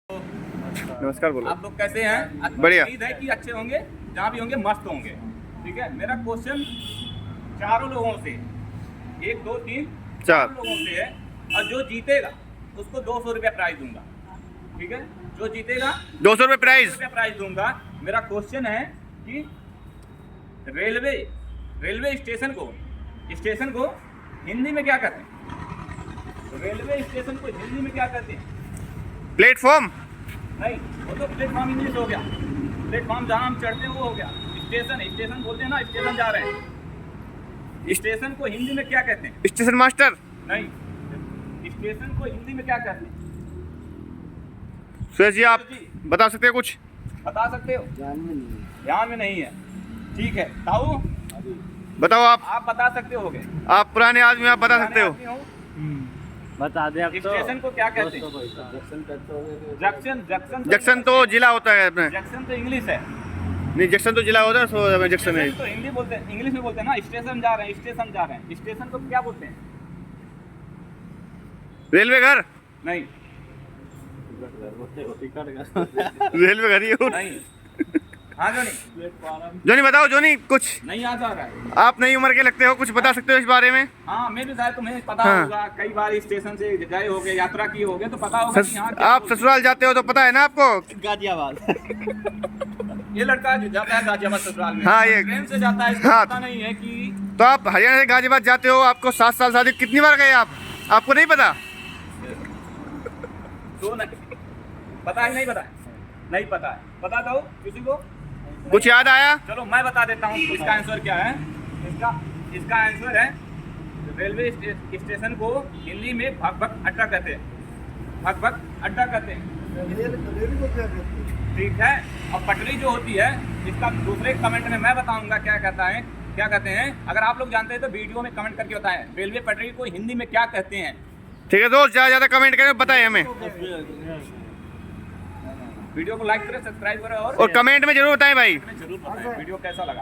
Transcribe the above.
नमस्कार, बोलो। आप लोग कैसे हैं? बढ़िया। उम्मीद है कि अच्छे होंगे, जहाँ भी होंगे मस्त होंगे। ठीक है, मेरा क्वेश्चन चारों लोगों से, 1 2 3 चार लोगों से है, और जो जीतेगा उसको 200 रुपया प्राइज दूंगा। ठीक है, जो जीतेगा 200 रुपये प्राइज। प्राइज दूंगा। मेरा क्वेश्चन है कि रेलवे स्टेशन को हिंदी में क्या कहते हैं? रेलवे स्टेशन को हिंदी में क्या कहते हैं? प्लेटफॉर्म। नहीं, वो तो प्लेटफॉर्म इंग्लिश हो गया। प्लेटफॉर्म जहाँ हम चढ़ते हैं वो हो गया। स्टेशन बोलते हैं ना, स्टेशन जा रहे हैं। स्टेशन को हिंदी में क्या कहते हैं? Station master. नहीं, स्टेशन को हिंदी में क्या कहते हैं? सुरेश जी, आप बता सकते हो कुछ? बता सकते हो? ध्यान में नहीं है। ठीक है, ताऊ बताओ। आप बता सकते होगे। आप पुराने आदमी, आप बता सकते हो। आदमी हो। बता दे अब तो। स्टेशन को क्या कहते हैं? जंक्शन तो जिला होता है अपने। जंक्शन तो इंग्लिश है। नहीं, जंक्शन तो जिला होता है, सो जंक्शन है। स्टेशन तो हिंदी बोलते हैं, इंग्लिश में बोलते हैं ना। स्टेशन जा रहे हैं, स्टेशन को क्या बोलते हैं? रेलवे घर। नहीं, रेलवे घर ही हो। नहीं। हाँ जोनी, जोनी बताओ, जोनी कुछ। नहीं याद आ रहा है। आप नई उम्र के लगते हो, कुछ बता सकते हो इस बारे में? हाँ, मैं भी शायद तुम्हें पता हाँ। होगा, कई बार स्टेशन से गए होगे, यात्रा की होगे, तो पता होगा कि यहाँ क्या आप ससुराल जाते हो तो पता है ना आपको? गाजियाबाद। ये लड़का जो जाता है गाजियाबाद ससुराल में। हाँ, ये ट्रेन से जाता है, इसको हाँ। पता नहीं है कि तो आप हरियाणा से गाजियाबाद जाते हो, आपको 7 साल शादी, कितनी बार गए आप? आपको नहीं पता? तो नहीं पता है, नहीं पता है, नहीं पता है। बता दो किसी को। कुछ याद आया? चलो मैं बता देता हूँ इसका आंसर क्या है। इसका आंसर है, रेलवे स्टेशन को हिंदी में भग भग अड्डा कहते हैं। भग भग अड्डा कहते हैं। ठीक है, और पटरी जो होती है, इसका दूसरे कमेंट में मैं बताऊंगा क्या कहते हैं। अगर आप लोग जानते हैं तो वीडियो में कमेंट करके बताएं, रेलवे पटरी को हिंदी में क्या कहते हैं। ठीक है दोस्त, ज़्यादा कमेंट करें, बताएं हमें। वीडियो को लाइक करें, सब्सक्राइब करें, और कमेंट में जरूर बताएं भाई। जरूर बताएं वीडियो कैसा लगा।